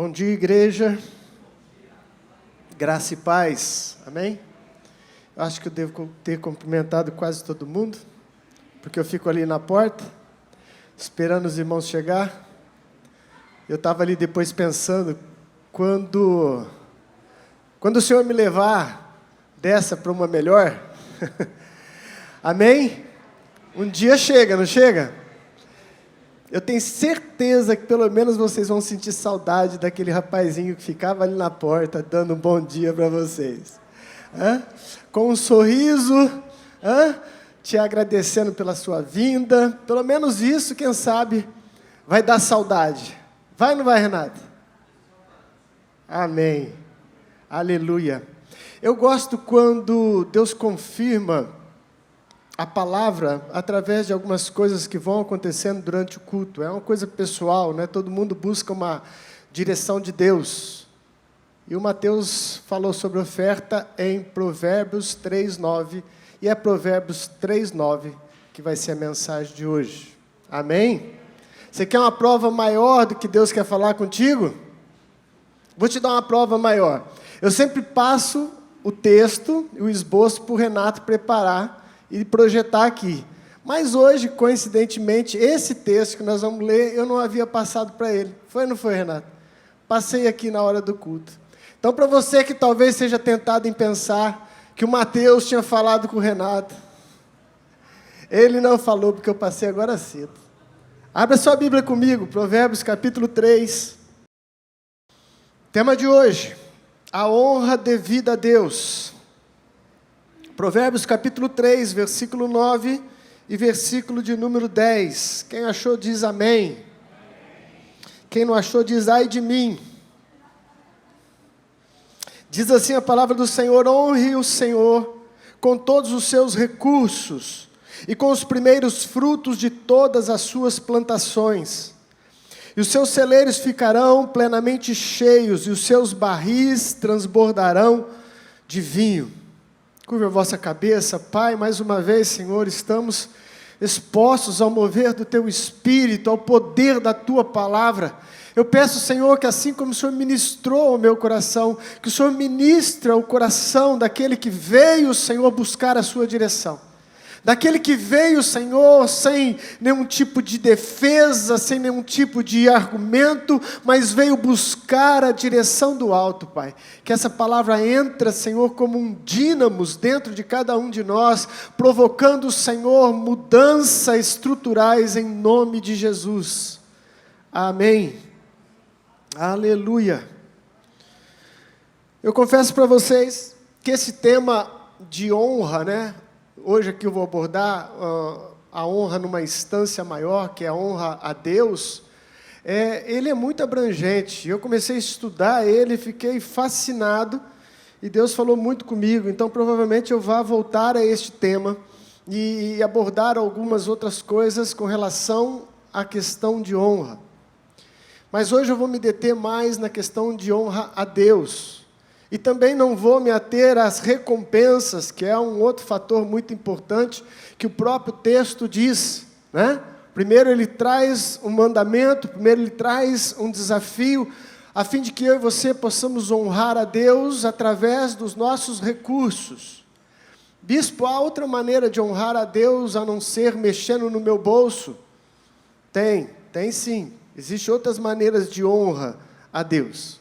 Bom dia, igreja. Graça e paz. Amém? Eu acho que eu devo ter cumprimentado quase todo mundo, porque eu fico ali na porta, esperando os irmãos chegar. Eu estava ali depois pensando, quando o Senhor me levar dessa para uma melhor, amém? Um dia chega, não chega? Eu tenho certeza que pelo menos vocês vão sentir saudade daquele rapazinho que ficava ali na porta, dando um bom dia para vocês. Com um sorriso, te agradecendo pela sua vinda. Pelo menos isso, quem sabe, vai dar saudade. Vai ou não vai, Renato? Amém. Aleluia. Eu gosto quando Deus confirma a palavra através de algumas coisas que vão acontecendo durante o culto. É uma coisa pessoal, né? Todo mundo busca uma direção de Deus. E o Mateus falou sobre oferta em Provérbios 3:9, e é Provérbios 3:9 que vai ser a mensagem de hoje. Amém? Você quer uma prova maior do que Deus quer falar contigo? Vou te dar uma prova maior. Eu sempre passo o texto e o esboço para o Renato preparar e projetar aqui. Mas hoje, coincidentemente, esse texto que nós vamos ler, eu não havia passado para ele. Foi ou não foi, Renato? Passei aqui na hora do culto. Então, para você que talvez seja tentado em pensar que o Mateus tinha falado com o Renato, ele não falou, porque eu passei agora cedo. Abra sua Bíblia comigo, Provérbios capítulo 3. Tema de hoje: a honra devida a Deus. Provérbios capítulo 3, versículo 9 e versículo de número 10. Quem achou diz amém. Quem não achou diz ai de mim. Diz assim a palavra do Senhor: honre o Senhor com todos os seus recursos e com os primeiros frutos de todas as suas plantações. E os seus celeiros ficarão plenamente cheios e os seus barris transbordarão de vinho. Curva a vossa cabeça. Pai, mais uma vez, Senhor, estamos expostos ao mover do Teu Espírito, ao poder da Tua Palavra. Eu peço, Senhor, que assim como o Senhor ministrou o meu coração, que o Senhor ministra o coração daquele que veio, Senhor, buscar a Sua direção. Daquele que veio, Senhor, sem nenhum tipo de defesa, sem nenhum tipo de argumento, mas veio buscar a direção do alto, Pai. Que essa palavra entra, Senhor, como um dínamo dentro de cada um de nós, provocando, Senhor, mudanças estruturais em nome de Jesus. Amém. Aleluia. Eu confesso para vocês que esse tema de honra, né? Hoje aqui eu vou abordar a honra numa instância maior, que é a honra a Deus. Ele é muito abrangente. Eu comecei a estudar ele, fiquei fascinado, e Deus falou muito comigo. Então, provavelmente, eu vou voltar a este tema e abordar algumas outras coisas com relação à questão de honra. Mas hoje eu vou me deter mais na questão de honra a Deus. E também não vou me ater às recompensas, que é um outro fator muito importante, que o próprio texto diz, né? Primeiro ele traz um mandamento, primeiro ele traz um desafio, a fim de que eu e você possamos honrar a Deus através dos nossos recursos. Bispo, há outra maneira de honrar a Deus a não ser mexendo no meu bolso? Tem sim. Existem outras maneiras de honra a Deus.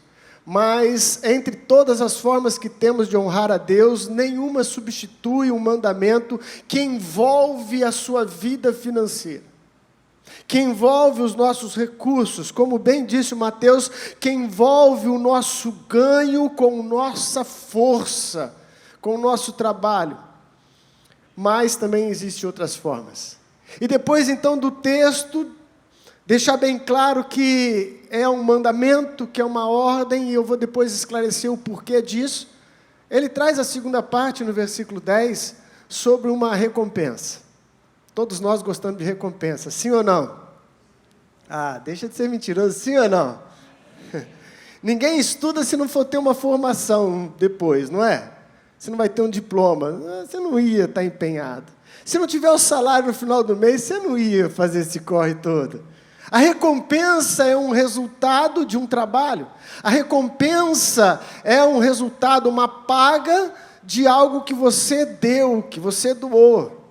Mas, entre todas as formas que temos de honrar a Deus, nenhuma substitui um mandamento que envolve a sua vida financeira, que envolve os nossos recursos, como bem disse o Mateus, que envolve o nosso ganho com nossa força, com o nosso trabalho. Mas também existem outras formas. E depois, então, do texto, deixar bem claro que é um mandamento, que é uma ordem, e eu vou depois esclarecer o porquê disso. Ele traz a segunda parte, no versículo 10, sobre uma recompensa. Todos nós gostamos de recompensa, sim ou não? Deixa de ser mentiroso, sim ou não? Ninguém estuda se não for ter uma formação depois, não é? Você não vai ter um diploma, você não ia estar empenhado. Se não tiver o salário no final do mês, você não ia fazer esse corre todo. A recompensa é um resultado de um trabalho. A recompensa é um resultado, uma paga de algo que você deu, que você doou.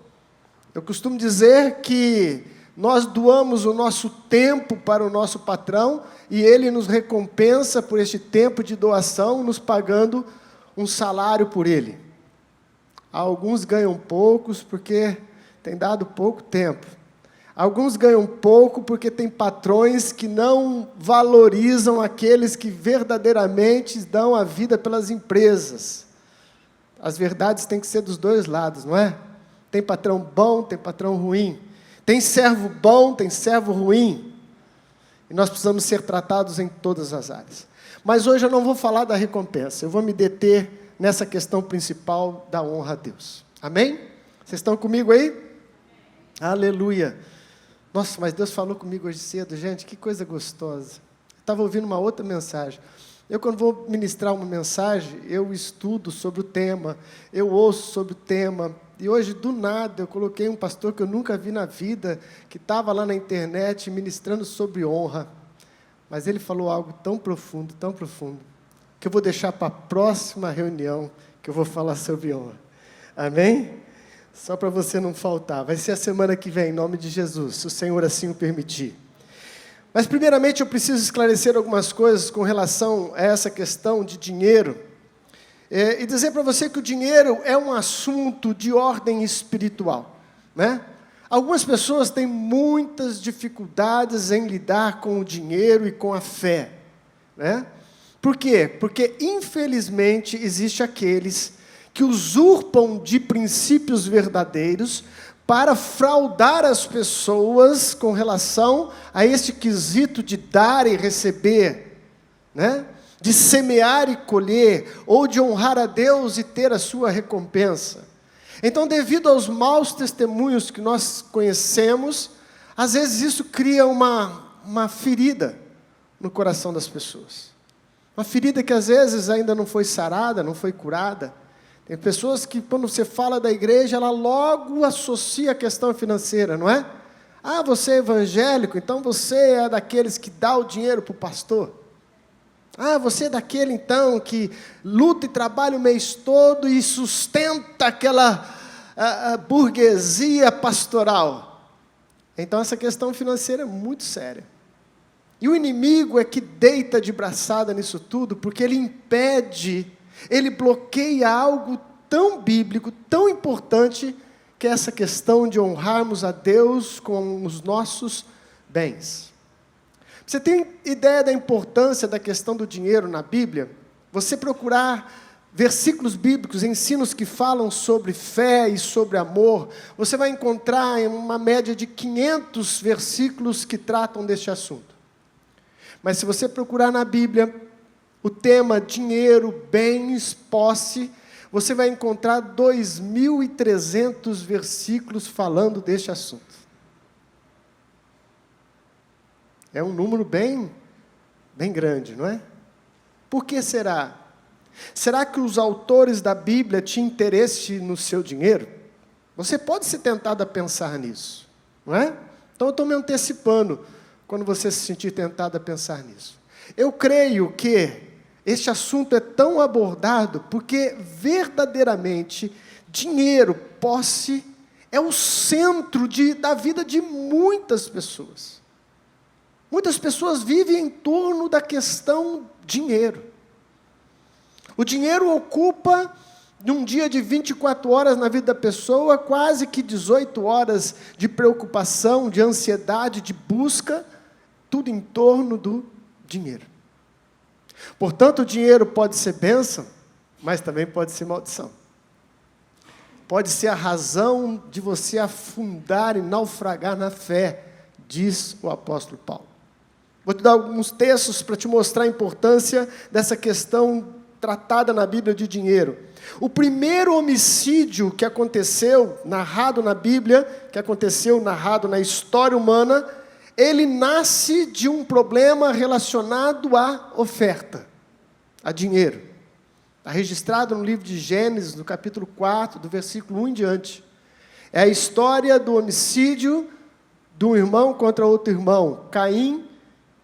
Eu costumo dizer que nós doamos o nosso tempo para o nosso patrão e ele nos recompensa por este tempo de doação, nos pagando um salário por ele. Alguns ganham poucos porque têm dado pouco tempo. Alguns ganham pouco porque tem patrões que não valorizam aqueles que verdadeiramente dão a vida pelas empresas. As verdades têm que ser dos dois lados, não é? Tem patrão bom, tem patrão ruim. Tem servo bom, tem servo ruim. E nós precisamos ser tratados em todas as áreas. Mas hoje eu não vou falar da recompensa, eu vou me deter nessa questão principal da honra a Deus. Amém? Vocês estão comigo aí? Aleluia! Nossa, mas Deus falou comigo hoje cedo, gente, que coisa gostosa. Eu estava ouvindo uma outra mensagem. Eu, quando vou ministrar uma mensagem, eu estudo sobre o tema, eu ouço sobre o tema. E hoje, do nada, eu coloquei um pastor que eu nunca vi na vida, que estava lá na internet ministrando sobre honra. Mas ele falou algo tão profundo, que eu vou deixar para a próxima reunião, que eu vou falar sobre honra. Amém? Só para você não faltar. Vai ser a semana que vem, em nome de Jesus, se o Senhor assim o permitir. Mas, primeiramente, eu preciso esclarecer algumas coisas com relação a essa questão de dinheiro. E dizer para você que o dinheiro é um assunto de ordem espiritual, né? Algumas pessoas têm muitas dificuldades em lidar com o dinheiro e com a fé, né? Por quê? Porque, infelizmente, existem aqueles que usurpam de princípios verdadeiros para fraudar as pessoas com relação a este quesito de dar e receber, né? De semear e colher, ou de honrar a Deus e ter a sua recompensa. Então, devido aos maus testemunhos que nós conhecemos, às vezes isso cria uma ferida no coração das pessoas. Uma ferida que às vezes ainda não foi sarada, não foi curada. Tem pessoas que, quando você fala da igreja, ela logo associa a questão financeira, não é? Ah, você é evangélico, então você é daqueles que dá o dinheiro para o pastor. Ah, você é daquele, então, que luta e trabalha o mês todo e sustenta aquela a burguesia pastoral. Então, essa questão financeira é muito séria. E o inimigo é que deita de braçada nisso tudo, porque ele impede, ele bloqueia algo tão bíblico, tão importante, que é essa questão de honrarmos a Deus com os nossos bens. Você tem ideia da importância da questão do dinheiro na Bíblia? Você procurar versículos bíblicos, ensinos que falam sobre fé e sobre amor, você vai encontrar uma média de 500 versículos que tratam deste assunto. Mas se você procurar na Bíblia o tema dinheiro, bens, posse, você vai encontrar 2.300 versículos falando deste assunto. É um número bem grande, não é? Por que será? Será que os autores da Bíblia tinham interesse no seu dinheiro? Você pode ser tentado a pensar nisso, não é? Então eu estou me antecipando quando você se sentir tentado a pensar nisso. Eu creio que este assunto é tão abordado porque verdadeiramente dinheiro, posse, é o centro da vida de muitas pessoas. Muitas pessoas vivem em torno da questão dinheiro. O dinheiro ocupa, num dia de 24 horas na vida da pessoa, quase que 18 horas de preocupação, de ansiedade, de busca, tudo em torno do dinheiro. Portanto, o dinheiro pode ser bênção, mas também pode ser maldição. Pode ser a razão de você afundar e naufragar na fé, diz o apóstolo Paulo. Vou te dar alguns textos para te mostrar a importância dessa questão tratada na Bíblia de dinheiro. O primeiro homicídio que aconteceu, narrado na Bíblia, que aconteceu narrado na história humana, ele nasce de um problema relacionado à oferta, a dinheiro. Está registrado no livro de Gênesis, no capítulo 4, do versículo 1 em diante. É a história do homicídio de um irmão contra outro irmão, Caim,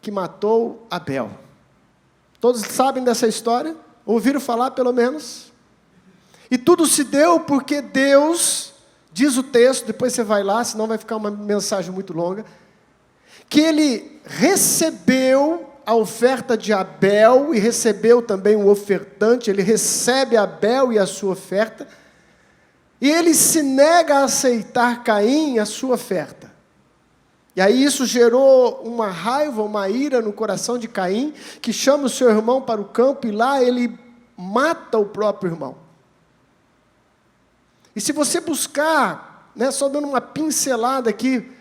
que matou Abel. Todos sabem dessa história? Ouviram falar, pelo menos? E tudo se deu porque Deus, diz o texto, depois você vai lá, senão vai ficar uma mensagem muito longa, que ele recebeu a oferta de Abel e recebeu também o ofertante, ele recebe Abel e a sua oferta, e ele se nega a aceitar Caim e a sua oferta. E aí isso gerou uma raiva, uma ira no coração de Caim, que chama o seu irmão para o campo e lá ele mata o próprio irmão. E se você buscar, só dando uma pincelada aqui,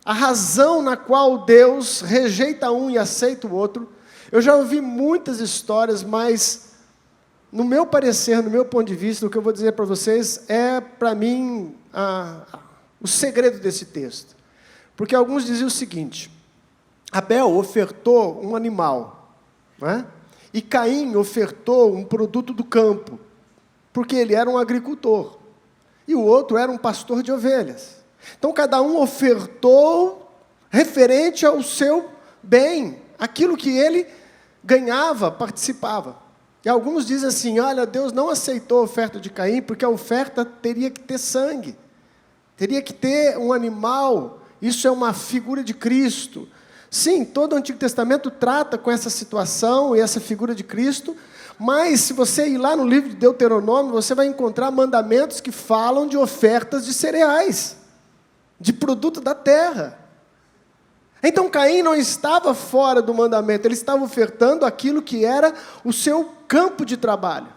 a razão na qual Deus rejeita um e aceita o outro, eu já ouvi muitas histórias, mas no meu parecer, no meu ponto de vista, o que eu vou dizer para vocês é, para mim, o segredo desse texto. Porque alguns diziam o seguinte: Abel ofertou um animal, e Caim ofertou um produto do campo, porque ele era um agricultor, e o outro era um pastor de ovelhas. Então, cada um ofertou referente ao seu bem, aquilo que ele ganhava, participava. E alguns dizem assim: olha, Deus não aceitou a oferta de Caim, porque a oferta teria que ter sangue, teria que ter um animal, isso é uma figura de Cristo. Sim, todo o Antigo Testamento trata com essa situação e essa figura de Cristo, mas se você ir lá no livro de Deuteronômio, você vai encontrar mandamentos que falam de ofertas de cereais, de produto da terra. Então Caim não estava fora do mandamento, ele estava ofertando aquilo que era o seu campo de trabalho.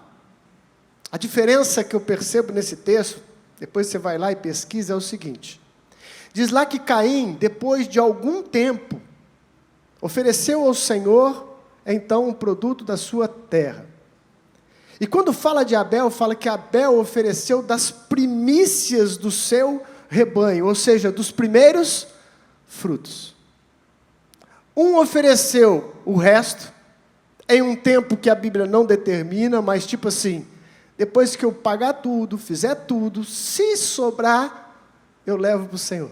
A diferença que eu percebo nesse texto, depois você vai lá e pesquisa, é o seguinte: diz lá que Caim, depois de algum tempo, ofereceu ao Senhor, então, um produto da sua terra. E quando fala de Abel, fala que Abel ofereceu das primícias do seu rebanho, ou seja, dos primeiros frutos. Um ofereceu o resto, em um tempo que a Bíblia não determina, mas tipo assim, depois que eu pagar tudo, fizer tudo, se sobrar, eu levo para o Senhor.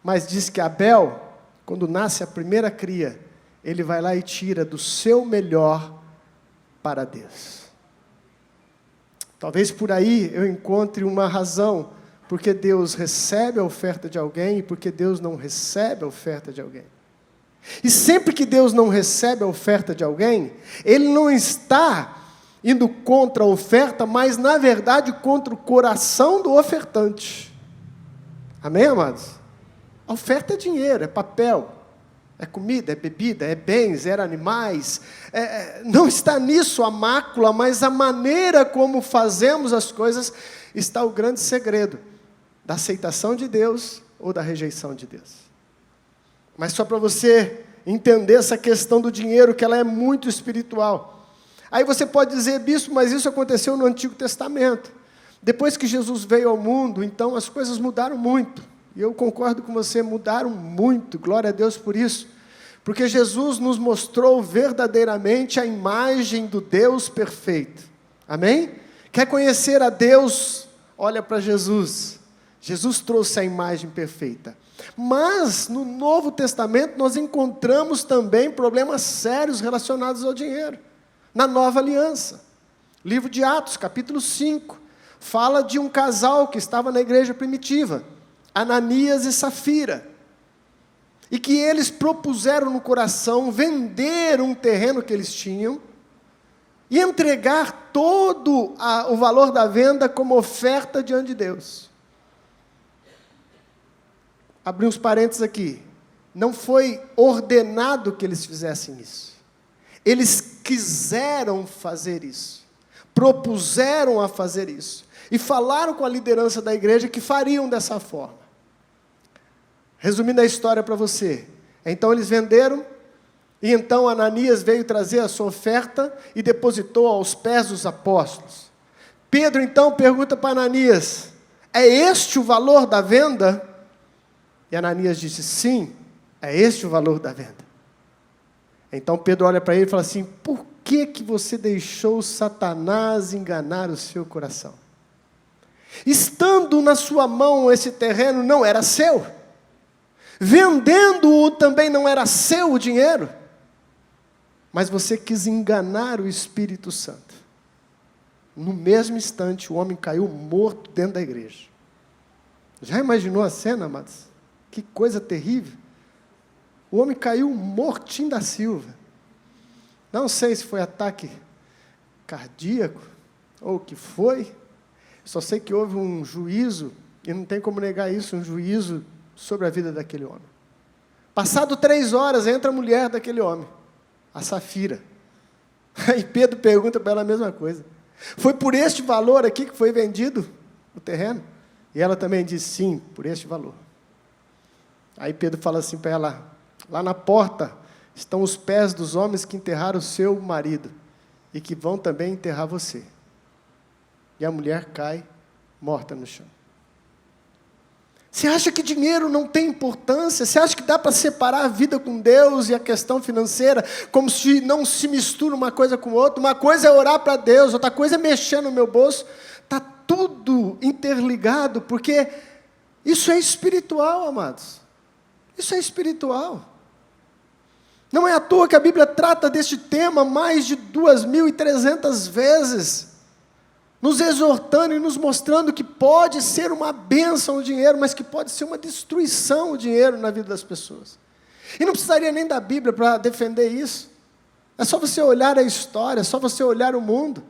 Mas diz que Abel, quando nasce a primeira cria, ele vai lá e tira do seu melhor para Deus. Talvez por aí eu encontre uma razão porque Deus recebe a oferta de alguém e porque Deus não recebe a oferta de alguém. E sempre que Deus não recebe a oferta de alguém, Ele não está indo contra a oferta, mas na verdade contra o coração do ofertante. Amém, amados? A oferta é dinheiro, é papel, é comida, é bebida, é bens, é animais. Não está nisso a mácula, mas a maneira como fazemos as coisas está o grande segredo da aceitação de Deus ou da rejeição de Deus. Mas só para você entender essa questão do dinheiro, que ela é muito espiritual. Aí você pode dizer: bispo, mas isso aconteceu no Antigo Testamento. Depois que Jesus veio ao mundo, então as coisas mudaram muito. E eu concordo com você, mudaram muito, glória a Deus por isso. Porque Jesus nos mostrou verdadeiramente a imagem do Deus perfeito. Amém? Quer conhecer a Deus? Olha para Jesus. Jesus trouxe a imagem perfeita. Mas, no Novo Testamento, nós encontramos também problemas sérios relacionados ao dinheiro. Na Nova Aliança. Livro de Atos, capítulo 5. Fala de um casal que estava na igreja primitiva. Ananias e Safira. E que eles propuseram no coração vender um terreno que eles tinham e entregar todo o valor da venda como oferta diante de Deus. Abri uns parênteses aqui. Não foi ordenado que eles fizessem isso. Eles quiseram fazer isso. Propuseram a fazer isso. E falaram com a liderança da igreja que fariam dessa forma. Resumindo a história para você. Então eles venderam, e então Ananias veio trazer a sua oferta e depositou aos pés dos apóstolos. Pedro então pergunta para Ananias: é este o valor da venda? E Ananias disse: sim, é este o valor da venda. Então Pedro olha para ele e fala assim: por que você deixou Satanás enganar o seu coração? Estando na sua mão esse terreno, não era seu. Vendendo-o também não era seu o dinheiro, mas você quis enganar o Espírito Santo. No mesmo instante, o homem caiu morto dentro da igreja. Já imaginou a cena, amados? Que coisa terrível. O homem caiu mortinho da Silva. Não sei se foi ataque cardíaco ou o que foi. Só sei que houve um juízo, e não tem como negar isso, um juízo sobre a vida daquele homem. Passado 3 horas, entra a mulher daquele homem, a Safira. Aí Pedro pergunta para ela a mesma coisa. Foi por este valor aqui que foi vendido o terreno? E ela também diz, sim, por este valor. Aí Pedro fala assim para ela, lá na porta estão os pés dos homens que enterraram o seu marido e que vão também enterrar você. E a mulher cai morta no chão. Você acha que dinheiro não tem importância? Você acha que dá para separar a vida com Deus e a questão financeira, como se não se mistura uma coisa com outra? Uma coisa é orar para Deus, outra coisa é mexer no meu bolso. Está tudo interligado, porque isso é espiritual, amados. Isso é espiritual. Não é à toa que a Bíblia trata deste tema mais de 2.300 vezes, nos exortando e nos mostrando que pode ser uma bênção o dinheiro, mas que pode ser uma destruição o dinheiro na vida das pessoas. E não precisaria nem da Bíblia para defender isso. É só você olhar a história, é só você olhar o mundo.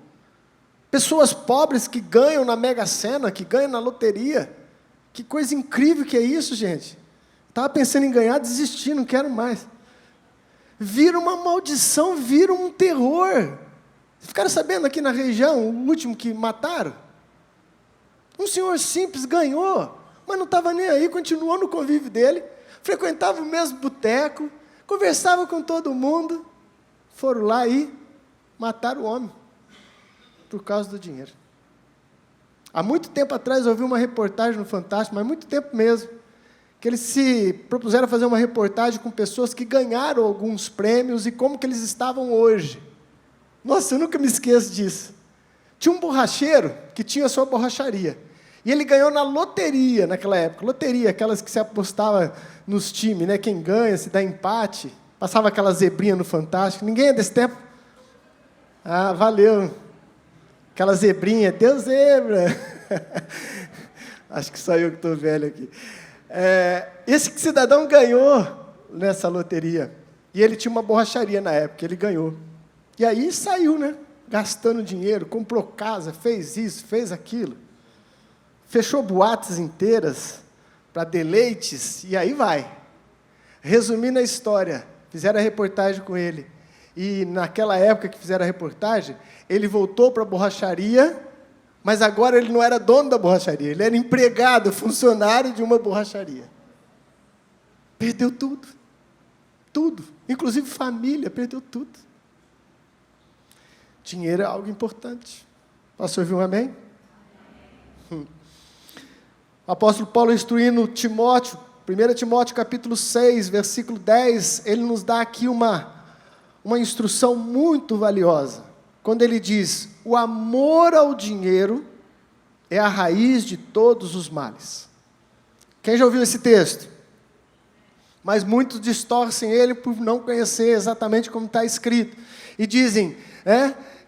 Pessoas pobres que ganham na Mega Sena, que ganham na loteria. Que coisa incrível que é isso, gente. Estava pensando em ganhar, desisti, não quero mais. Vira uma maldição, vira um terror. Ficaram sabendo aqui na região, o último que mataram? Um senhor simples ganhou, mas não estava nem aí, continuou no convívio dele, frequentava o mesmo boteco, conversava com todo mundo, foram lá e mataram o homem, por causa do dinheiro. Há muito tempo atrás eu ouvi uma reportagem no Fantástico, mas muito tempo mesmo, que eles se propuseram a fazer uma reportagem com pessoas que ganharam alguns prêmios e como que eles estavam hoje. Nossa, eu nunca me esqueço disso. Tinha um borracheiro que tinha a sua borracharia. E ele ganhou na loteria, naquela época. Loteria, aquelas que se apostava nos times, né? Quem ganha, se dá empate. Passava aquela zebrinha no Fantástico. Ninguém é desse tempo? Ah, valeu. Aquela zebrinha, Deus zebra. Acho que só eu que estou velho aqui. Esse cidadão ganhou nessa loteria. E ele tinha uma borracharia na época, ele ganhou. E aí saiu, né? Gastando dinheiro, comprou casa, fez isso, fez aquilo. Fechou boates inteiras para deleites, e aí vai. Resumindo a história, fizeram a reportagem com ele. E naquela época que fizeram a reportagem, ele voltou para a borracharia, mas agora ele não era dono da borracharia, ele era empregado, funcionário de uma borracharia. Perdeu tudo. Tudo. Inclusive família, perdeu tudo. Dinheiro é algo importante. Posso ouvir um amém? O apóstolo Paulo instruindo Timóteo, 1 Timóteo capítulo 6, versículo 10, ele nos dá aqui uma instrução muito valiosa. Quando ele diz, o amor ao dinheiro é a raiz de todos os males. Quem já ouviu esse texto? Mas muitos distorcem ele por não conhecer exatamente como está escrito. E dizem,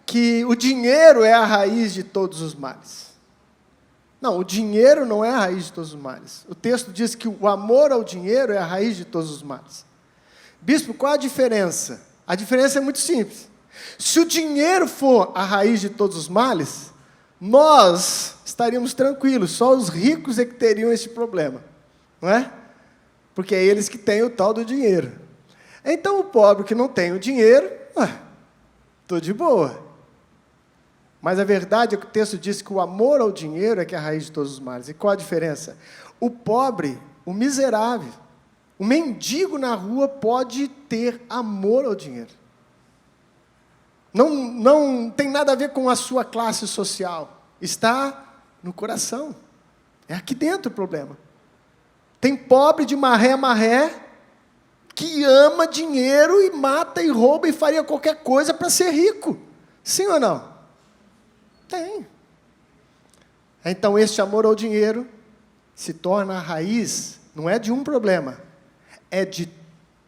que o dinheiro é a raiz de todos os males. Não, o dinheiro não é a raiz de todos os males. O texto diz que o amor ao dinheiro é a raiz de todos os males. Bispo, qual a diferença? A diferença é muito simples. Se o dinheiro for a raiz de todos os males, nós estaríamos tranquilos, só os ricos é que teriam esse problema, não é? Porque é eles que têm o tal do dinheiro. Então o pobre que não tem o dinheiro, estou de boa. Mas a verdade é que o texto diz que o amor ao dinheiro é que é a raiz de todos os males. E qual a diferença? O pobre, o miserável, o mendigo na rua pode ter amor ao dinheiro. Não tem nada a ver com a sua classe social. Está no coração. É aqui dentro o problema. Tem pobre de maré a maré que ama dinheiro e mata e rouba e faria qualquer coisa para ser rico. Sim ou não? Tem. Então, este amor ao dinheiro se torna a raiz, não é de um problema, é de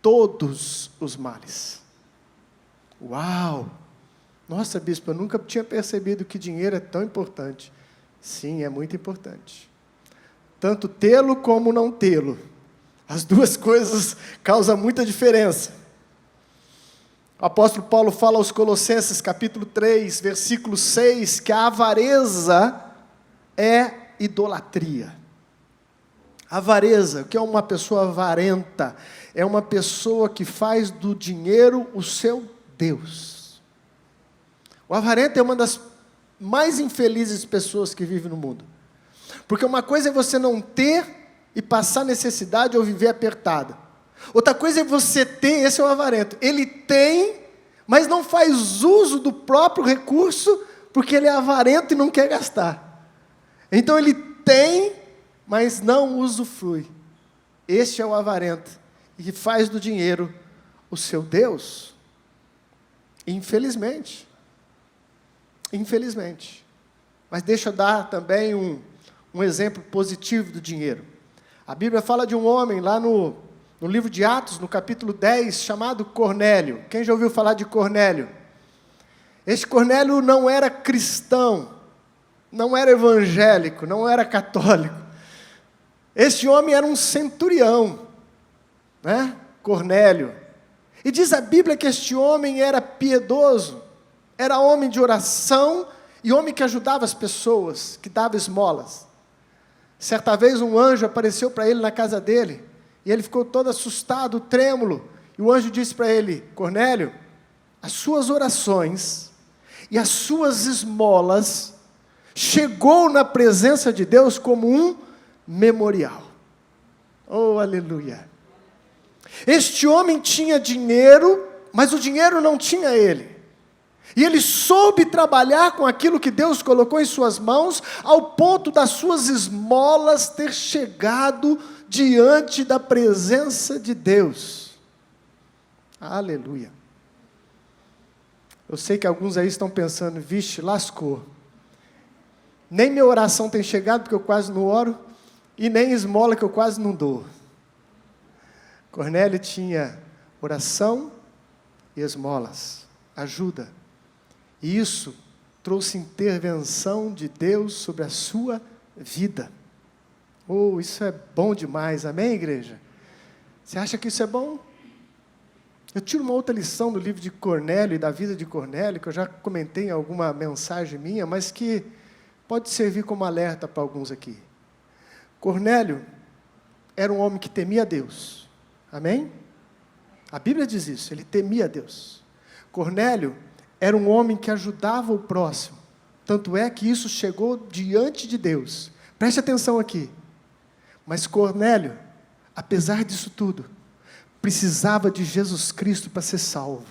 todos os males. Uau! Nossa, bispo, eu nunca tinha percebido que dinheiro é tão importante. Sim, é muito importante. Tanto tê-lo como não tê-lo. As duas coisas causam muita diferença. O apóstolo Paulo fala aos Colossenses, capítulo 3, versículo 6, que a avareza é idolatria. Avareza, o que é uma pessoa avarenta? É uma pessoa que faz do dinheiro o seu Deus. O avarento é uma das mais infelizes pessoas que vivem no mundo. Porque uma coisa é você não ter e passar necessidade ou viver apertada. Outra coisa é você ter, esse é o avarento. Ele tem, mas não faz uso do próprio recurso, porque ele é avarento e não quer gastar. Então ele tem, mas não usufrui. Este é o avarento, e faz do dinheiro o seu Deus. Infelizmente. Infelizmente. Mas deixa eu dar também um exemplo positivo do dinheiro. A Bíblia fala de um homem lá no livro de Atos, no capítulo 10, chamado Cornélio. Quem já ouviu falar de Cornélio? Este Cornélio não era cristão, não era evangélico, não era católico. Este homem era um centurião, né? Cornélio. E diz a Bíblia que este homem era piedoso, era homem de oração e homem que ajudava as pessoas, que dava esmolas. Certa vez um anjo apareceu para ele na casa dele, e ele ficou todo assustado, trêmulo, e o anjo disse para ele: Cornélio, as suas orações e as suas esmolas chegou na presença de Deus como um memorial. Oh, aleluia! Este homem tinha dinheiro, mas o dinheiro não tinha ele. E ele soube trabalhar com aquilo que Deus colocou em suas mãos, ao ponto das suas esmolas ter chegado diante da presença de Deus. Aleluia. Eu sei que alguns aí estão pensando: vixe, lascou. Nem minha oração tem chegado, porque eu quase não oro, e nem esmola, que eu quase não dou. Cornélio tinha oração e esmolas, ajuda. E isso trouxe intervenção de Deus sobre a sua vida. Oh, isso é bom demais, amém, igreja? Você acha que isso é bom? Eu tiro uma outra lição do livro de Cornélio e da vida de Cornélio, que eu já comentei em alguma mensagem minha, mas que pode servir como alerta para alguns aqui. Cornélio era um homem que temia Deus, amém? A Bíblia diz isso, ele temia Deus. Cornélio era um homem que ajudava o próximo, tanto é que isso chegou diante de Deus. Preste atenção aqui. Mas Cornélio, apesar disso tudo, precisava de Jesus Cristo para ser salvo.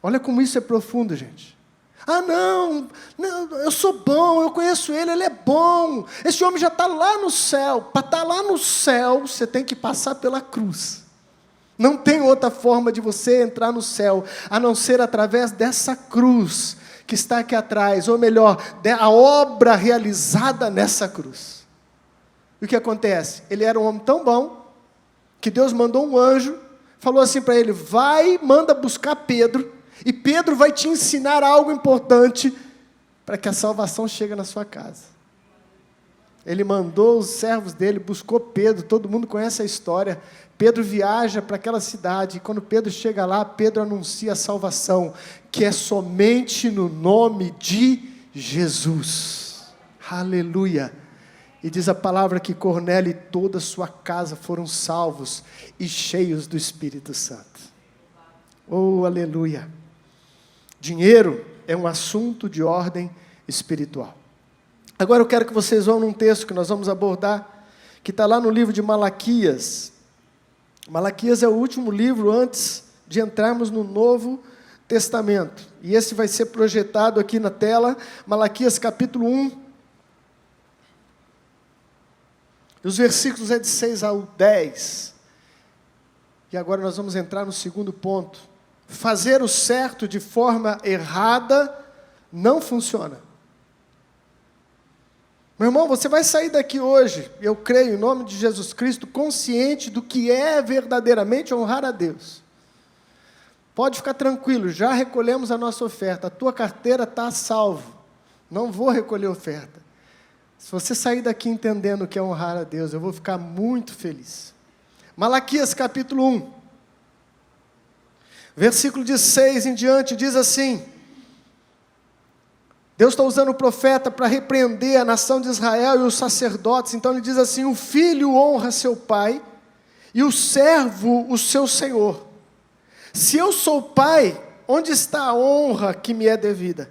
Olha como isso é profundo, gente. Ah, não, eu sou bom, eu conheço ele é bom. Esse homem já está lá no céu. Para estar lá no céu, você tem que passar pela cruz. Não tem outra forma de você entrar no céu, a não ser através dessa cruz que está aqui atrás, ou melhor, a obra realizada nessa cruz. E o que acontece? Ele era um homem tão bom, que Deus mandou um anjo, falou assim para ele: vai, manda buscar Pedro, e Pedro vai te ensinar algo importante, para que a salvação chegue na sua casa. Ele mandou os servos dele, buscou Pedro, todo mundo conhece a história. Pedro viaja para aquela cidade, e quando Pedro chega lá, Pedro anuncia a salvação, que é somente no nome de Jesus. Aleluia! E diz a palavra que Cornélio e toda a sua casa foram salvos e cheios do Espírito Santo. Oh, aleluia! Dinheiro é um assunto de ordem espiritual. Agora eu quero que vocês vão num texto que nós vamos abordar, que está lá no livro de Malaquias. Malaquias é o último livro antes de entrarmos no Novo Testamento. E esse vai ser projetado aqui na tela, Malaquias capítulo 1. Os versículos é de 6 ao 10. E agora nós vamos entrar no segundo ponto. Fazer o certo de forma errada não funciona. Meu irmão, você vai sair daqui hoje, eu creio, em nome de Jesus Cristo, consciente do que é verdadeiramente honrar a Deus. Pode ficar tranquilo, já recolhemos a nossa oferta, a tua carteira está salvo, não vou recolher oferta. Se você sair daqui entendendo o que é honrar a Deus, eu vou ficar muito feliz. Malaquias capítulo 1, versículo de 6 em diante, diz assim: Deus está usando o profeta para repreender a nação de Israel e os sacerdotes. Então ele diz assim: o filho honra seu pai e o servo o seu senhor. Se eu sou pai, onde está a honra que me é devida?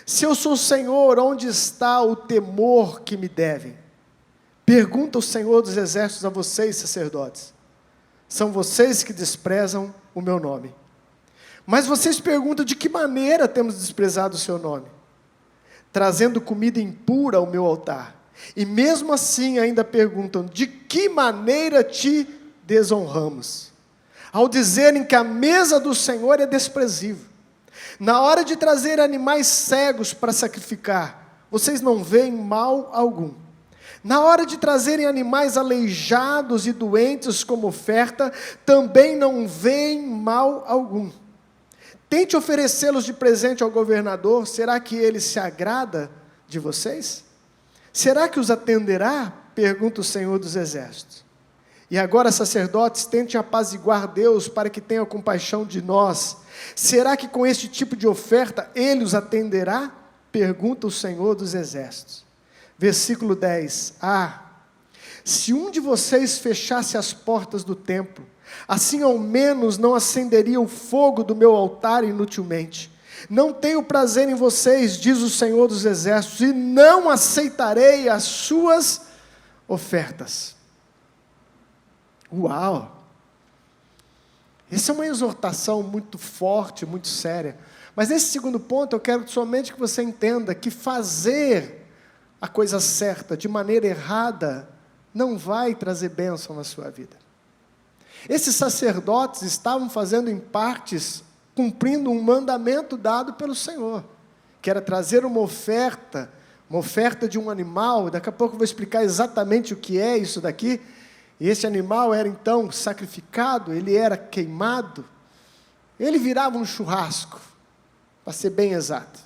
Se eu sou senhor, onde está o temor que me devem? Pergunta o Senhor dos exércitos a vocês, sacerdotes. São vocês que desprezam o meu nome. Mas vocês perguntam: de que maneira temos desprezado o seu nome? Trazendo comida impura ao meu altar. E mesmo assim ainda perguntam: de que maneira te desonramos? Ao dizerem que a mesa do Senhor é desprezível. Na hora de trazer animais cegos para sacrificar, vocês não veem mal algum. Na hora de trazerem animais aleijados e doentes como oferta, também não veem mal algum. Tente oferecê-los de presente ao governador, será que ele se agrada de vocês? Será que os atenderá? Pergunta o Senhor dos exércitos. E agora, sacerdotes, tentem apaziguar Deus para que tenha compaixão de nós. Será que com este tipo de oferta ele os atenderá? Pergunta o Senhor dos exércitos. Versículo 10. Se um de vocês fechasse as portas do templo, assim ao menos não acenderia o fogo do meu altar inutilmente. Não tenho prazer em vocês, diz o Senhor dos exércitos, e não aceitarei as suas ofertas. Uau! Essa é uma exortação muito forte, muito séria. Mas nesse segundo ponto eu quero somente que você entenda que fazer a coisa certa de maneira errada não vai trazer bênção na sua vida. Esses sacerdotes estavam fazendo em partes, cumprindo um mandamento dado pelo Senhor, que era trazer uma oferta de um animal. Daqui a pouco eu vou explicar exatamente o que é isso daqui. E esse animal era então sacrificado, ele era queimado, ele virava um churrasco, para ser bem exato.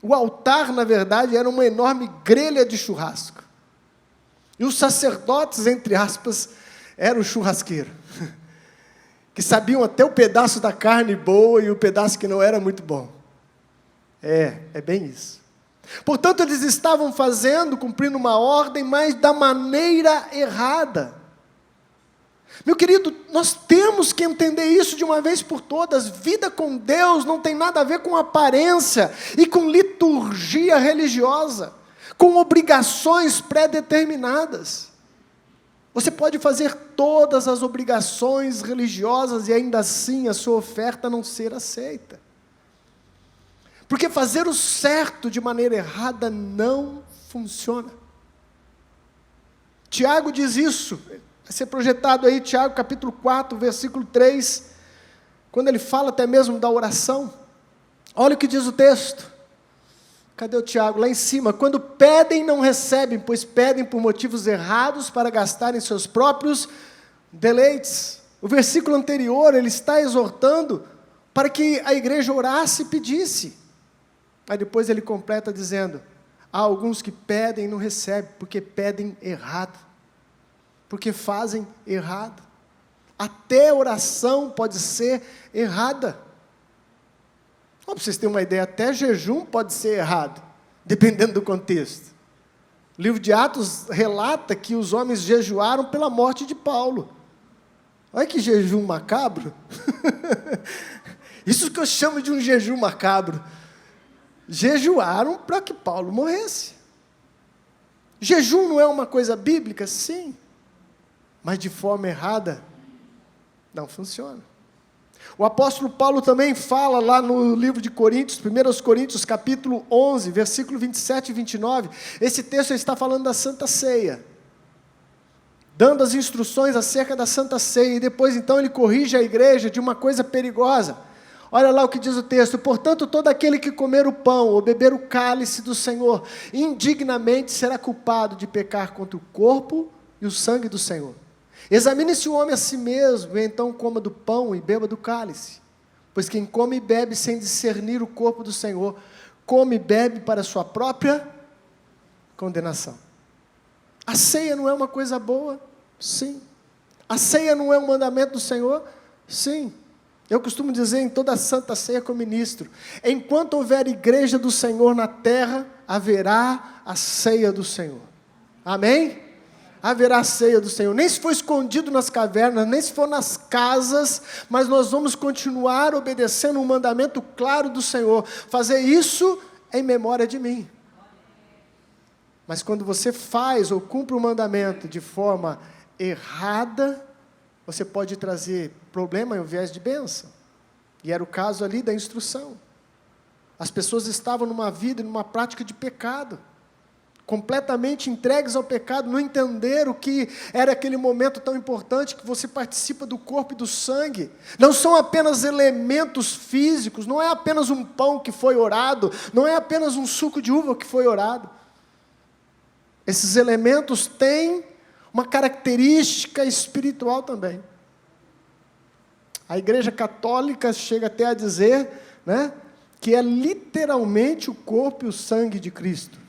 O altar, na verdade, era uma enorme grelha de churrasco. E os sacerdotes, entre aspas, eram o churrasqueiro, que sabiam até o pedaço da carne boa e o pedaço que não era muito bom. É bem isso. Portanto, eles estavam cumprindo uma ordem, mas da maneira errada. Meu querido, nós temos que entender isso de uma vez por todas. Vida com Deus não tem nada a ver com aparência e com liturgia religiosa, com obrigações pré-determinadas. Você pode fazer todas as obrigações religiosas e ainda assim a sua oferta não ser aceita. Porque fazer o certo de maneira errada não funciona. Tiago diz isso, vai ser projetado aí, Tiago capítulo 4, versículo 3, quando ele fala até mesmo da oração. Olha o que diz o texto. Cadê o Tiago? Lá em cima. Quando pedem, não recebem, pois pedem por motivos errados para gastarem seus próprios deleites. O versículo anterior, ele está exortando para que a igreja orasse e pedisse. Aí depois ele completa dizendo: há alguns que pedem e não recebem, porque pedem errado, porque fazem errado. Até oração pode ser errada. Para vocês terem uma ideia, até jejum pode ser errado, dependendo do contexto. O livro de Atos relata que os homens jejuaram pela morte de Paulo. Olha que jejum macabro. Isso que eu chamo de um jejum macabro. Jejuaram para que Paulo morresse. Jejum não é uma coisa bíblica? Sim. Mas de forma errada, não funciona. O apóstolo Paulo também fala lá no livro de Coríntios, 1 Coríntios capítulo 11, versículo 27 e 29, esse texto está falando da Santa Ceia, dando as instruções acerca da Santa Ceia, e depois então ele corrige a igreja de uma coisa perigosa. Olha lá o que diz o texto: portanto, todo aquele que comer o pão ou beber o cálice do Senhor indignamente será culpado de pecar contra o corpo e o sangue do Senhor. Examine-se o homem a si mesmo, e então coma do pão e beba do cálice. Pois quem come e bebe sem discernir o corpo do Senhor, come e bebe para a sua própria condenação. A ceia não é uma coisa boa? Sim. A ceia não é um mandamento do Senhor? Sim. Eu costumo dizer em toda a Santa Ceia que eu ministro: enquanto houver igreja do Senhor na terra, haverá a ceia do Senhor. Amém? Haverá a ceia do Senhor. Nem se for escondido nas cavernas, nem se for nas casas, mas nós vamos continuar obedecendo um mandamento claro do Senhor: fazer isso em memória de mim. Mas quando você faz ou cumpre o mandamento de forma errada, você pode trazer problema ao invés de bênção. E era o caso ali da instrução. As pessoas estavam numa vida, numa prática de pecado, completamente entregues ao pecado, não entenderam que era aquele momento tão importante que você participa do corpo e do sangue. Não são apenas elementos físicos, não é apenas um pão que foi orado, não é apenas um suco de uva que foi orado. Esses elementos têm uma característica espiritual também. A Igreja Católica chega até a dizer, né, que é literalmente o corpo e o sangue de Cristo.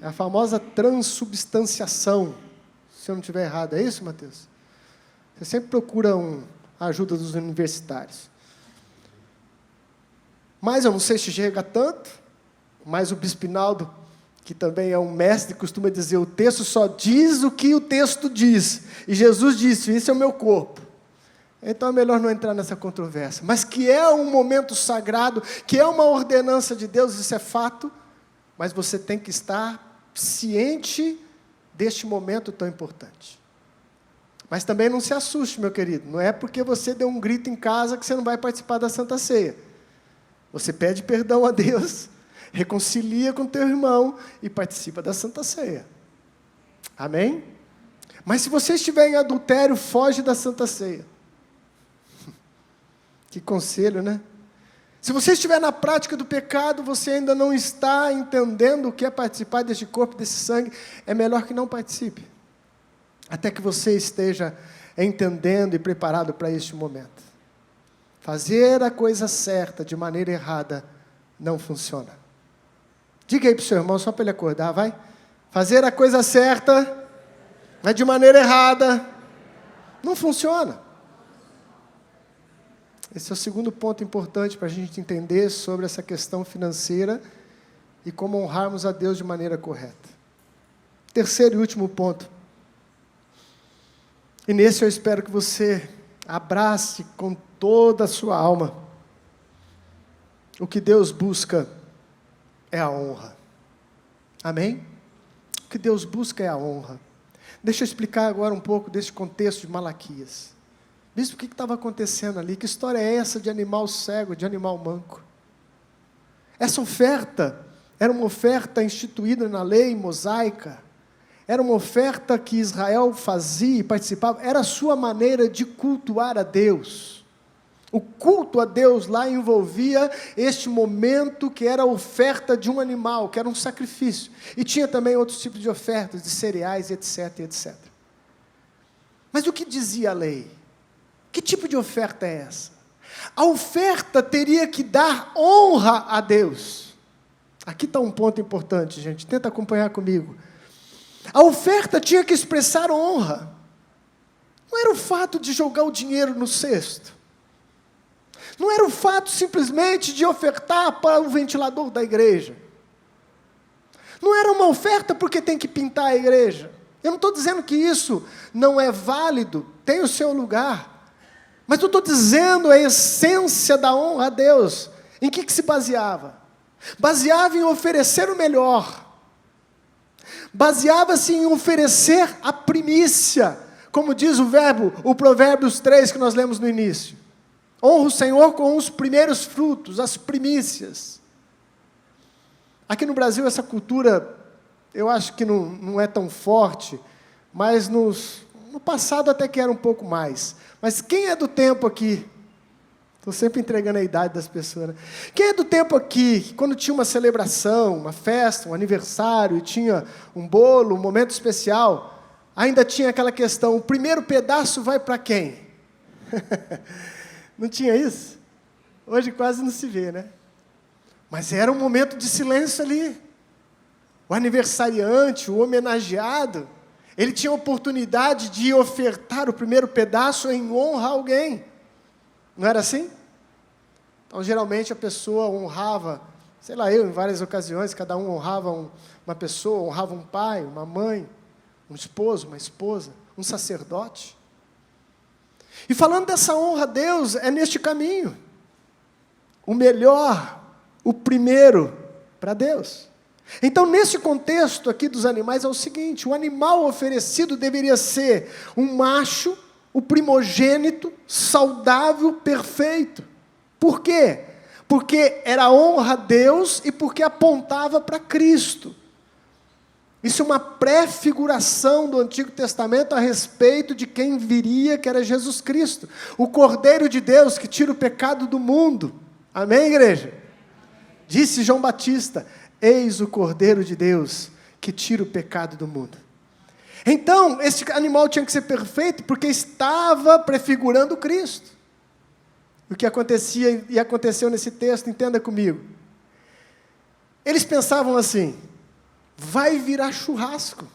É a famosa transubstanciação, se eu não estiver errado. É isso, Mateus? Você sempre procura a ajuda dos universitários. Mas eu não sei se chega tanto, mas o Bispo Hinaldo, que também é um mestre, costuma dizer: o texto só diz o que o texto diz. E Jesus disse: isso é o meu corpo. Então é melhor não entrar nessa controvérsia. Mas que é um momento sagrado, que é uma ordenança de Deus, isso é fato. Mas você tem que estar ciente deste momento tão importante. Mas também não se assuste, meu querido. Não é porque você deu um grito em casa que você não vai participar da Santa Ceia. Você pede perdão a Deus, reconcilia com teu irmão e participa da Santa Ceia. Amém? Mas se você estiver em adultério, foge da Santa Ceia. Que conselho, né? Se você estiver na prática do pecado, você ainda não está entendendo o que é participar deste corpo, desse sangue, é melhor que não participe. Até que você esteja entendendo e preparado para este momento. Fazer a coisa certa de maneira errada não funciona. Diga aí para o seu irmão, só para ele acordar, vai. Fazer a coisa certa, mas de maneira errada, não funciona. Esse é o segundo ponto importante para a gente entender sobre essa questão financeira e como honrarmos a Deus de maneira correta. Terceiro e último ponto. E nesse eu espero que você abrace com toda a sua alma. O que Deus busca é a honra. Amém? O que Deus busca é a honra. Deixa eu explicar agora um pouco desse contexto de Malaquias. Bispo, o que estava acontecendo ali? Que história é essa de animal cego, de animal manco? Essa oferta era uma oferta instituída na lei mosaica. Era uma oferta que Israel fazia e participava. Era a sua maneira de cultuar a Deus. O culto a Deus lá envolvia este momento que era a oferta de um animal, que era um sacrifício. E tinha também outros tipos de ofertas, de cereais, etc, etc. Mas o que dizia a lei? Que tipo de oferta é essa? A oferta teria que dar honra a Deus. Aqui está um ponto importante, gente. Tenta acompanhar comigo. A oferta tinha que expressar honra. Não era o fato de jogar o dinheiro no cesto. Não era o fato simplesmente de ofertar para o ventilador da igreja. Não era uma oferta porque tem que pintar a igreja. Eu não estou dizendo que isso não é válido, tem o seu lugar. Mas eu estou dizendo a essência da honra a Deus. Em que se baseava? Baseava em oferecer o melhor. Baseava-se em oferecer a primícia. Como diz o Provérbios 3 que nós lemos no início. Honra o Senhor com os primeiros frutos, as primícias. Aqui no Brasil essa cultura, eu acho que não é tão forte, mas no passado até que era um pouco mais. Mas quem é do tempo aqui Estou sempre entregando a idade das pessoas, né? Quem é do tempo aqui, que quando tinha uma celebração, uma festa, um aniversário, e tinha um bolo, um momento especial, ainda tinha aquela questão, o primeiro pedaço vai para quem? Não tinha isso? Hoje quase não se vê, né? Mas era um momento de silêncio ali. O aniversariante, o homenageado, ele tinha a oportunidade de ofertar o primeiro pedaço em honra a alguém. Não era assim? Então, geralmente, a pessoa honrava, sei lá, eu, em várias ocasiões, cada um honrava uma pessoa, honrava um pai, uma mãe, um esposo, uma esposa, um sacerdote. E falando dessa honra a Deus, é neste caminho. O melhor, o primeiro, para Deus. Então, nesse contexto aqui dos animais, é o seguinte, o animal oferecido deveria ser um macho, o primogênito, saudável, perfeito. Por quê? Porque era honra a Deus e porque apontava para Cristo. Isso é uma pré-figuração do Antigo Testamento a respeito de quem viria, que era Jesus Cristo. O Cordeiro de Deus que tira o pecado do mundo. Amém, igreja? Disse João Batista, eis o Cordeiro de Deus que tira o pecado do mundo. Então, esse animal tinha que ser perfeito porque estava prefigurando Cristo. O que acontecia e aconteceu nesse texto, entenda comigo. Eles pensavam assim, vai virar churrasco.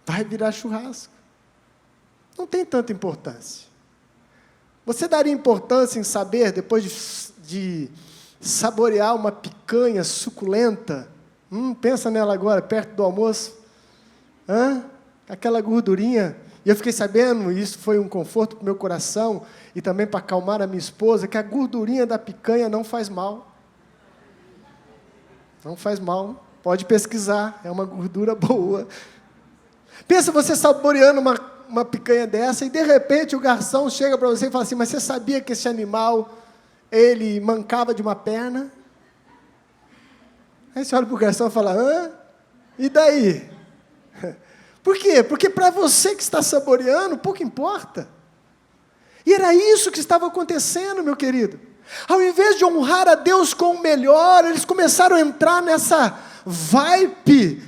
Vai virar churrasco. Não tem tanta importância. Você daria importância em saber, depois de saborear uma picanha suculenta, pensa nela agora, perto do almoço, aquela gordurinha, e eu fiquei sabendo, e isso foi um conforto para o meu coração, e também para acalmar a minha esposa, que a gordurinha da picanha não faz mal. Não faz mal, pode pesquisar, é uma gordura boa. Pensa você saboreando uma picanha dessa, e de repente o garçom chega para você e fala assim, mas você sabia que esse animal, ele mancava de uma perna? Aí você olha para o garçom e fala, e daí? Por quê? Porque para você que está saboreando, pouco importa. E era isso que estava acontecendo, meu querido. Ao invés de honrar a Deus com o melhor, eles começaram a entrar nessa vibe,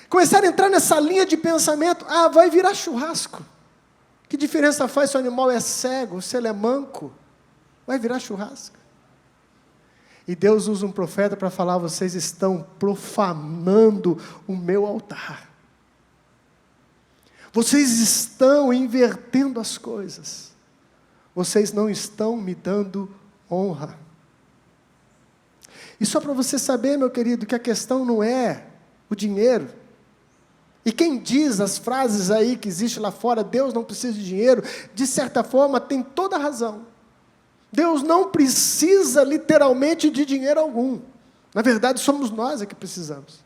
começaram a entrar nessa linha de pensamento, vai virar churrasco. Que diferença faz se o animal é cego, se ele é manco? Vai virar churrasco. E Deus usa um profeta para falar, vocês estão profanando o meu altar. Vocês estão invertendo as coisas. Vocês não estão me dando honra. E só para você saber, meu querido, que a questão não é o dinheiro. E quem diz as frases aí que existe lá fora, Deus não precisa de dinheiro, de certa forma tem toda a razão. Deus não precisa literalmente de dinheiro algum. Na verdade, somos nós que precisamos.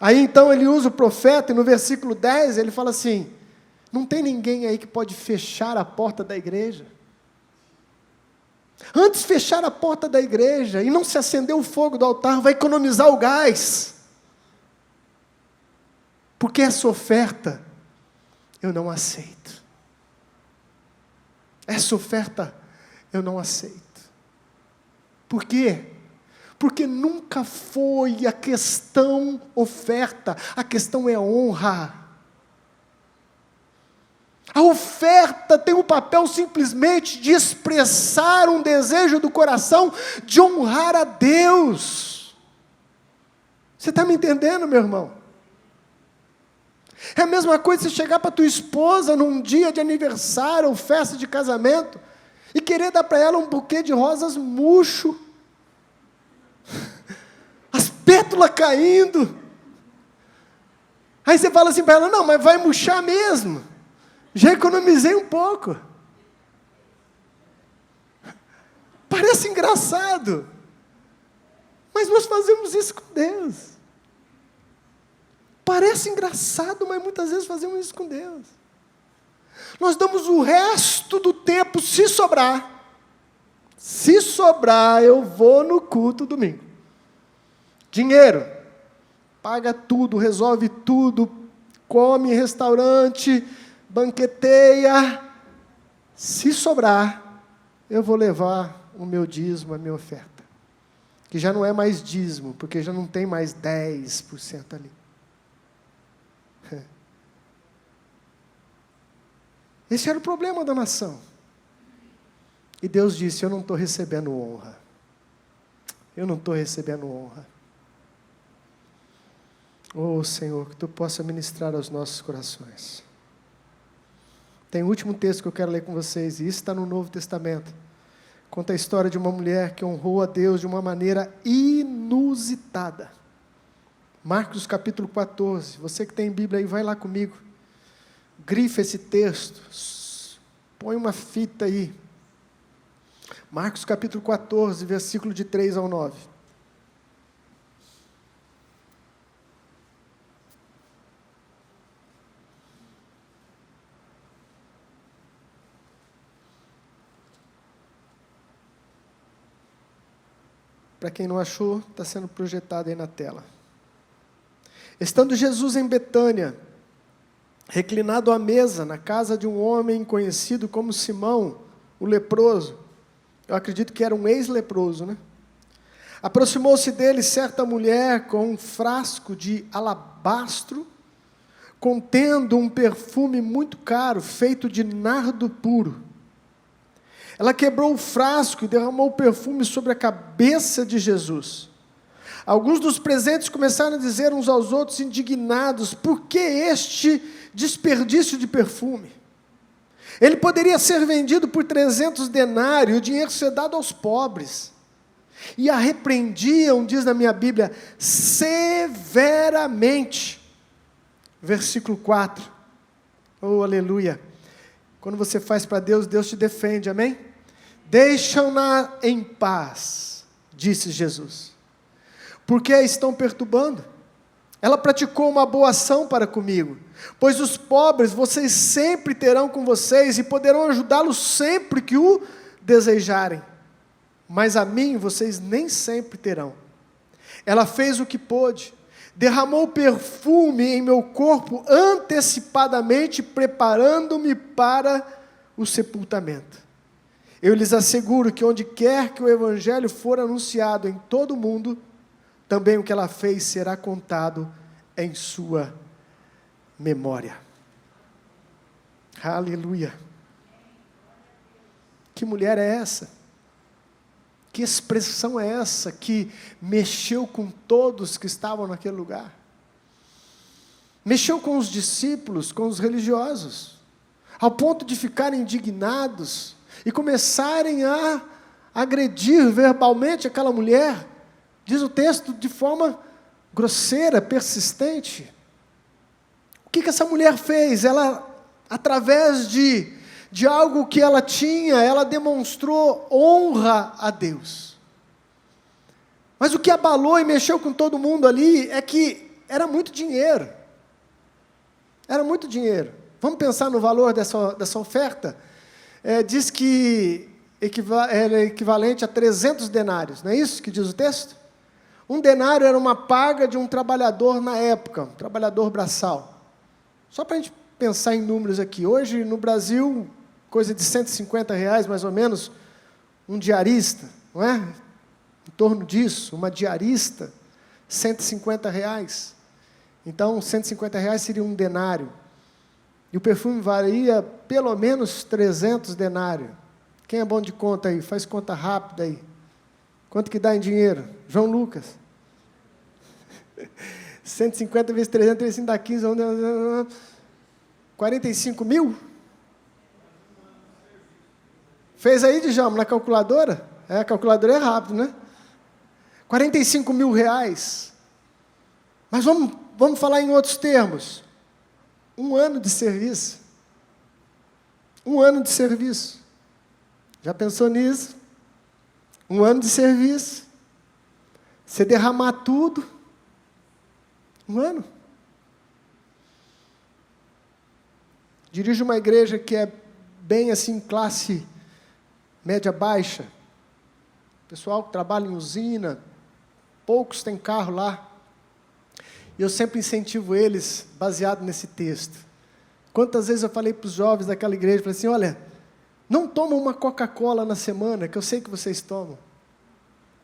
Aí então ele usa o profeta e no versículo 10 ele fala assim, não tem ninguém aí que pode fechar a porta da igreja? Antes fechar a porta da igreja e não se acender o fogo do altar, vai economizar o gás. Porque essa oferta eu não aceito. Essa oferta eu não aceito. Por quê? Porque nunca foi a questão oferta, a questão é honra. A oferta tem o papel simplesmente de expressar um desejo do coração de honrar a Deus. Você está me entendendo, meu irmão? É a mesma coisa você chegar para tua esposa num dia de aniversário ou festa de casamento e querer dar para ela um buquê de rosas murcho. As pétalas caindo. Aí você fala assim para ela, não, mas vai murchar mesmo. Já economizei um pouco. Parece engraçado. Mas nós fazemos isso com Deus. Parece engraçado, mas muitas vezes fazemos isso com Deus. Nós damos o resto do tempo, se sobrar. Se sobrar, eu vou no culto domingo. Dinheiro. Paga tudo, resolve tudo. Come em restaurante, banqueteia. Se sobrar, eu vou levar o meu dízimo, a minha oferta. Que já não é mais dízimo, porque já não tem mais 10% ali. Esse era o problema da nação. E Deus disse, eu não estou recebendo honra. Eu não estou recebendo honra. Oh, Senhor, que Tu possa ministrar aos nossos corações. Tem o último texto que eu quero ler com vocês, e isso está no Novo Testamento. Conta a história de uma mulher que honrou a Deus de uma maneira inusitada. Marcos capítulo 14. Você que tem Bíblia aí, vai lá comigo. Grifa esse texto. Põe uma fita aí. Marcos capítulo 14, versículo de 3 ao 9. Para quem não achou, está sendo projetado aí na tela. Estando Jesus em Betânia, reclinado à mesa, na casa de um homem conhecido como Simão, o leproso. Eu acredito que era um ex-leproso, né? Aproximou-se dele certa mulher com um frasco de alabastro, contendo um perfume muito caro, feito de nardo puro. Ela quebrou o frasco e derramou o perfume sobre a cabeça de Jesus. Alguns dos presentes começaram a dizer uns aos outros, indignados, por que este desperdício de perfume? Ele poderia ser vendido por 300 denários, o dinheiro ser dado aos pobres. E a repreendiam, diz na minha Bíblia, severamente. Versículo 4. Oh, aleluia. Quando você faz para Deus, Deus te defende, amém? Deixam-na em paz, disse Jesus. Porque a estão perturbando? Ela praticou uma boa ação para comigo, pois os pobres vocês sempre terão com vocês e poderão ajudá-los sempre que o desejarem. Mas a mim vocês nem sempre terão. Ela fez o que pôde, derramou perfume em meu corpo antecipadamente, preparando-me para o sepultamento. Eu lhes asseguro que onde quer que o evangelho for anunciado em todo o mundo, também o que ela fez será contado em sua memória. Aleluia. Que mulher é essa? Que expressão é essa que mexeu com todos que estavam naquele lugar? Mexeu com os discípulos, com os religiosos, ao ponto de ficarem indignados e começarem a agredir verbalmente aquela mulher, diz o texto, de forma grosseira, persistente. O que essa mulher fez? Ela, através de algo que ela tinha, ela demonstrou honra a Deus. Mas o que abalou e mexeu com todo mundo ali é que era muito dinheiro. Era muito dinheiro. Vamos pensar no valor dessa oferta? Diz que é equivalente a 300 denários, não é isso que diz o texto? Um denário era uma paga de um trabalhador na época, um trabalhador braçal. Só para a gente pensar em números aqui, hoje no Brasil, coisa de R$150 mais ou menos, um diarista, não é? Em torno disso, uma diarista, R$150. Então, R$150 seria um denário. E o perfume valia pelo menos 300 denários. Quem é bom de conta aí? Faz conta rápida aí. Quanto que dá em dinheiro? João Lucas. 150 vezes 300, 300 dá 15, 45 mil? Fez aí, Djalma, na calculadora? A calculadora é rápido, né? 45 mil reais. Mas vamos falar em outros termos. 1 ano de serviço. 1 ano de serviço. Já pensou nisso? 1 ano de serviço. Você derramar tudo. 1 ano. Dirijo uma igreja que é bem assim, classe média baixa. Pessoal que trabalha em usina, poucos têm carro lá. E eu sempre incentivo eles, baseado nesse texto. Quantas vezes eu falei para os jovens daquela igreja, falei assim, olha, Não toma uma Coca-Cola na semana, que eu sei que vocês tomam.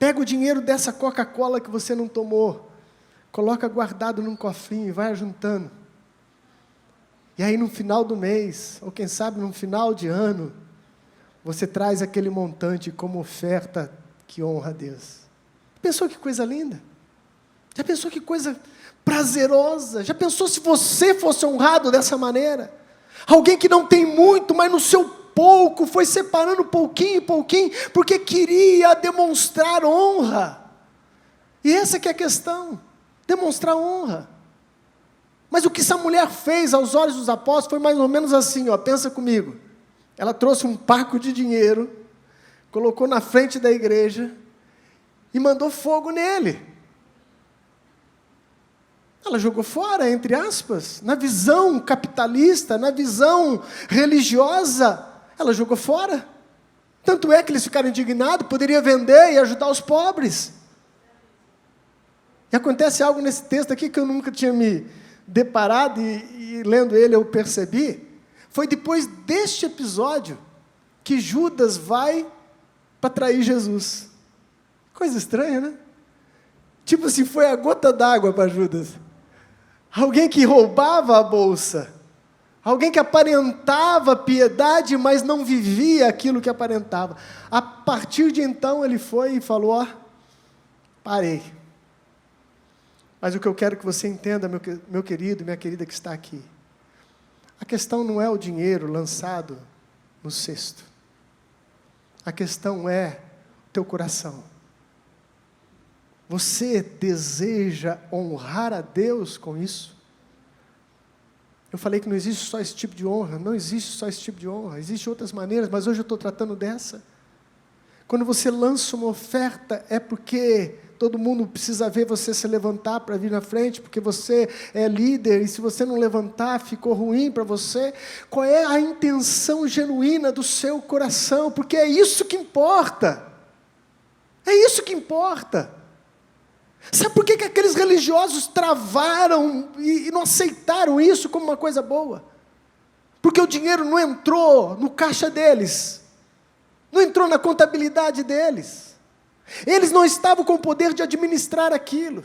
Pega o dinheiro dessa Coca-Cola que você não tomou, coloca guardado num cofrinho e vai juntando. E aí no final do mês, ou quem sabe no final de ano, você traz aquele montante como oferta que honra a Deus. Pensou que coisa linda? Já pensou que coisa prazerosa? Já pensou se você fosse honrado dessa maneira? Alguém que não tem muito, mas no seu pouco foi separando pouquinho, porque queria demonstrar honra. E essa que é a questão, demonstrar honra. Mas o que essa mulher fez aos olhos dos apóstolos foi mais ou menos assim, ó, pensa comigo. Ela trouxe um paco de dinheiro, colocou na frente da igreja e mandou fogo nele. Ela jogou fora, entre aspas, na visão capitalista, na visão religiosa, ela jogou fora. Tanto é que eles ficaram indignados, poderia vender e ajudar os pobres. E acontece algo nesse texto aqui que eu nunca tinha me deparado e lendo ele eu percebi. Foi depois deste episódio que Judas vai para trair Jesus. Coisa estranha, né? Tipo assim, foi a gota d'água para Judas. Alguém que roubava a bolsa. Alguém que aparentava piedade, mas não vivia aquilo que aparentava. A partir de então, ele foi e falou, ó, parei. Mas o que eu quero que você entenda, meu querido, minha querida que está aqui. A questão não é o dinheiro lançado no cesto. A questão é o teu coração. Você deseja honrar a Deus com isso? Eu falei que não existe só esse tipo de honra. Não existe só esse tipo de honra. Existem outras maneiras, mas hoje eu estou tratando dessa. Quando você lança uma oferta, é porque todo mundo precisa ver você se levantar para vir na frente, porque você é líder, e se você não levantar, ficou ruim para você. Qual é a intenção genuína do seu coração? Porque é isso que importa. É isso que importa. Sabe por que aqueles religiosos travaram e não aceitaram isso como uma coisa boa? Porque o dinheiro não entrou no caixa deles, não entrou na contabilidade deles. Eles não estavam com o poder de administrar aquilo.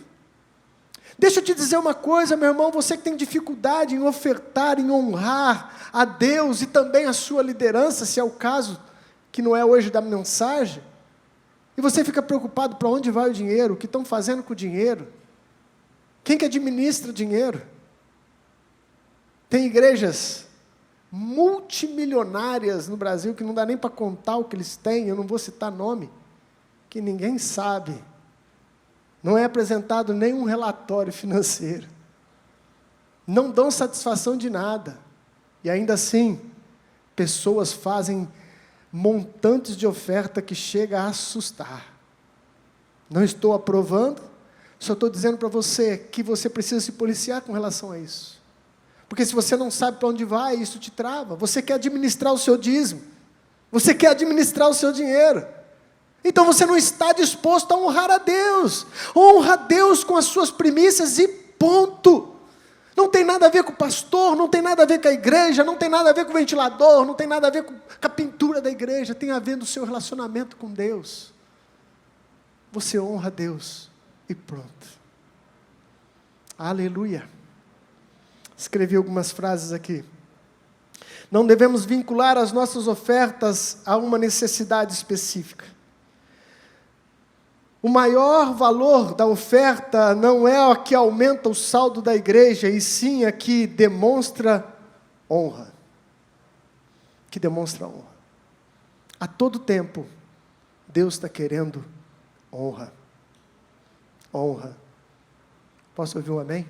Deixa eu te dizer uma coisa, meu irmão, você que tem dificuldade em ofertar, em honrar a Deus e também a sua liderança, se é o caso, que não é hoje da mensagem, e você fica preocupado para onde vai o dinheiro, o que estão fazendo com o dinheiro, quem que administra o dinheiro? Tem igrejas multimilionárias no Brasil, que não dá nem para contar o que eles têm, eu não vou citar nome, que ninguém sabe, não é apresentado nenhum relatório financeiro, não dão satisfação de nada, e ainda assim, pessoas fazem montantes de oferta que chega a assustar. Não estou aprovando, só estou dizendo para você que você precisa se policiar com relação a isso, porque se você não sabe para onde vai, isso te trava. Você quer administrar o seu dízimo, você quer administrar o seu dinheiro, então você não está disposto a honrar a Deus. Honra a Deus com as suas primícias e ponto. Não tem nada a ver com o pastor, não tem nada a ver com a igreja, não tem nada a ver com o ventilador, não tem nada a ver com a pintura da igreja, tem a ver no seu relacionamento com Deus. Você honra a Deus e pronto. Aleluia. Escrevi algumas frases aqui. Não devemos vincular as nossas ofertas a uma necessidade específica. O maior valor da oferta não é a que aumenta o saldo da igreja, e sim a que demonstra honra. Que demonstra honra. A todo tempo, Deus está querendo honra. Honra. Posso ouvir um amém?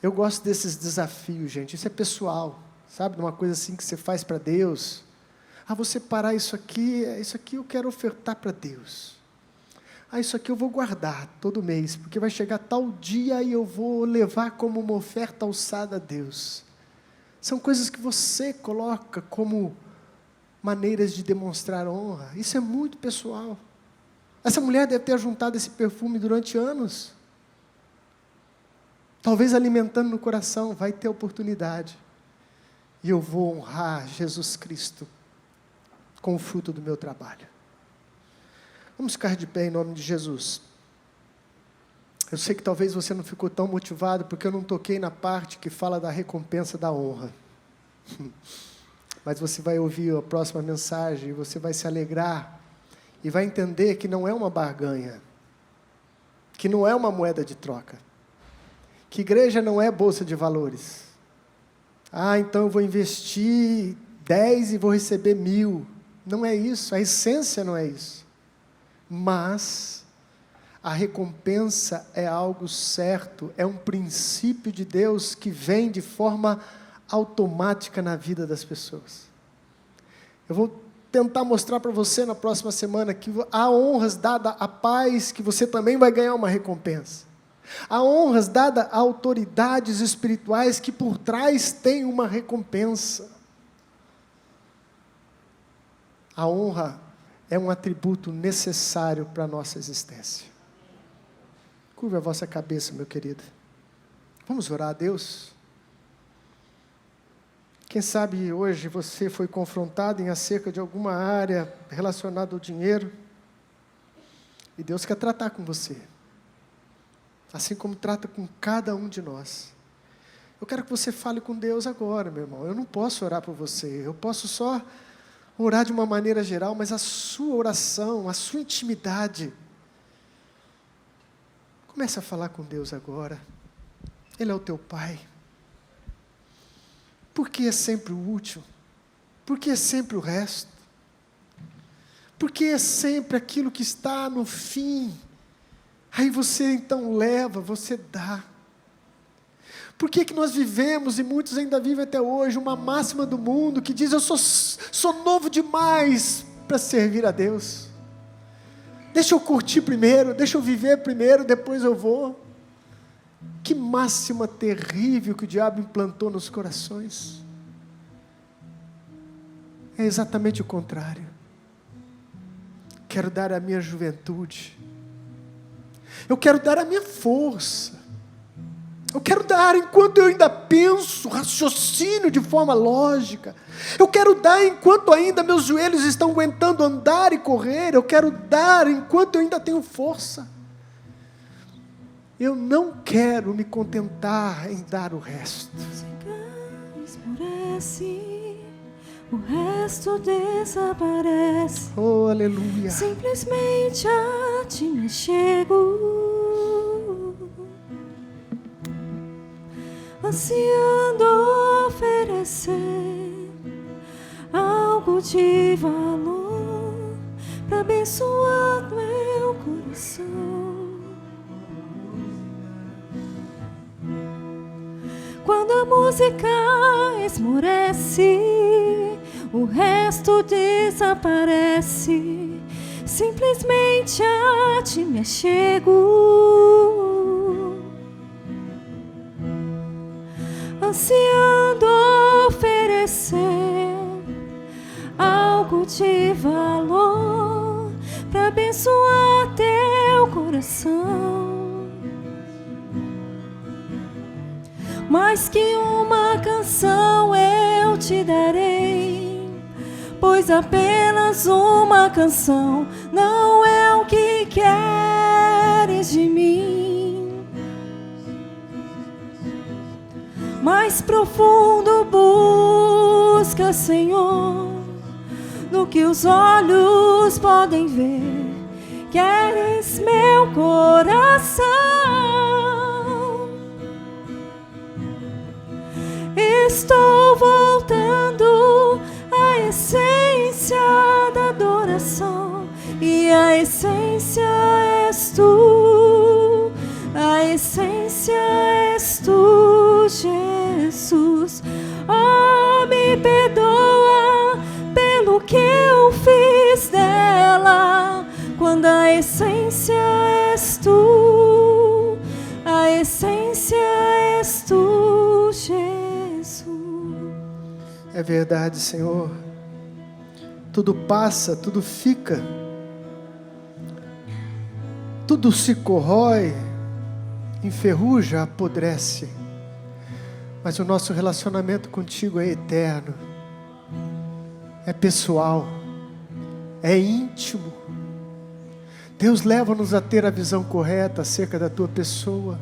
Eu gosto desses desafios, gente. Isso é pessoal, sabe? Uma coisa assim que você faz para Deus. Vou separar isso aqui eu quero ofertar para Deus. Isso aqui eu vou guardar todo mês, porque vai chegar tal dia e eu vou levar como uma oferta alçada a Deus. São coisas que você coloca como maneiras de demonstrar honra. Isso é muito pessoal. Essa mulher deve ter juntado esse perfume durante anos. Talvez alimentando no coração, vai ter oportunidade. e eu vou honrar Jesus Cristo com o fruto do meu trabalho. Vamos ficar de pé em nome de Jesus. Eu sei que talvez você não ficou tão motivado porque eu não toquei na parte que fala da recompensa da honra. Mas você vai ouvir a próxima mensagem e você vai se alegrar e vai entender que não é uma barganha, que não é uma moeda de troca, que igreja não é bolsa de valores. Então eu vou investir 10 e vou receber 1.000. Não é isso, a essência não é isso. Mas a recompensa é algo certo, é um princípio de Deus que vem de forma automática na vida das pessoas. Eu vou tentar mostrar para você na próxima semana que há honras dadas a pais que você também vai ganhar uma recompensa. Há honras dadas a autoridades espirituais que por trás tem uma recompensa. A honra é um atributo necessário para a nossa existência. Curva a vossa cabeça, meu querido. Vamos orar a Deus? Quem sabe hoje você foi confrontado em acerca de alguma área relacionada ao dinheiro, e Deus quer tratar com você, assim como trata com cada um de nós. Eu quero que você fale com Deus agora, meu irmão. Eu não posso orar por você, eu posso só orar de uma maneira geral, mas a sua oração, a sua intimidade, comece a falar com Deus agora. Ele é o teu Pai. Por que é sempre o último? Por que é sempre o resto? Por que é sempre aquilo que está no fim? Aí você então leva, você dá. Por que nós vivemos, e muitos ainda vivem até hoje, uma máxima do mundo que diz: eu sou novo demais para servir a Deus. Deixa eu curtir primeiro, deixa eu viver primeiro, depois eu vou. Que máxima terrível que o diabo implantou nos corações. É exatamente o contrário. Quero dar a minha juventude. Eu quero dar a minha força. Eu quero dar enquanto eu ainda penso, raciocínio de forma lógica. Eu quero dar enquanto ainda meus joelhos estão aguentando andar e correr. Eu quero dar enquanto eu ainda tenho força. Eu não quero me contentar em dar o resto. Esmorece, o resto desaparece. Oh, aleluia. Simplesmente a ti me chego, ansiando oferecer algo de valor para abençoar meu coração. Quando a música esmorece, o resto desaparece. Simplesmente a ti me achego, ansiando oferecer algo de valor para abençoar teu coração. Mais que uma canção eu te darei, pois apenas uma canção não é o que queres de mim. Mais profundo busca, Senhor, do que os olhos podem ver. Queres meu coração. Estou voltando à essência da adoração, e a essência és tu, a essência és tu, Jesus. Oh, me perdoa pelo que eu fiz dela, quando a essência és tu, a essência és tu, Jesus. É verdade, Senhor. Tudo passa, tudo fica. Tudo se corrói, enferruja, apodrece. Mas o nosso relacionamento contigo é eterno, é pessoal, é íntimo. Deus, leva-nos a ter a visão correta acerca da Tua pessoa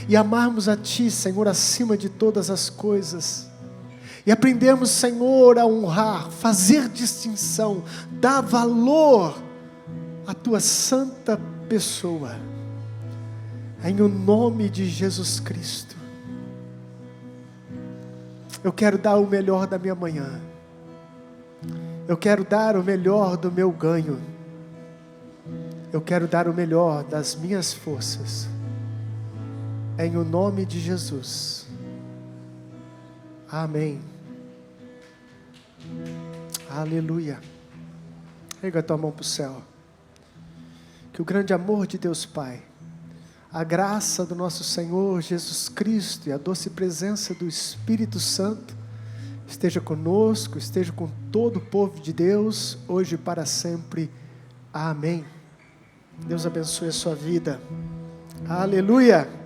e amarmos a Ti, Senhor, acima de todas as coisas. E aprendermos, Senhor, a honrar, fazer distinção, dar valor à Tua santa pessoa. Em o nome de Jesus Cristo. Eu quero dar o melhor da minha manhã. Eu quero dar o melhor do meu ganho. Eu quero dar o melhor das minhas forças. Em o nome de Jesus. Amém. Aleluia. Erga a tua mão para o céu. Que o grande amor de Deus Pai, a graça do nosso Senhor Jesus Cristo e a doce presença do Espírito Santo esteja conosco, esteja com todo o povo de Deus, hoje e para sempre. Amém. Deus abençoe a sua vida. Aleluia.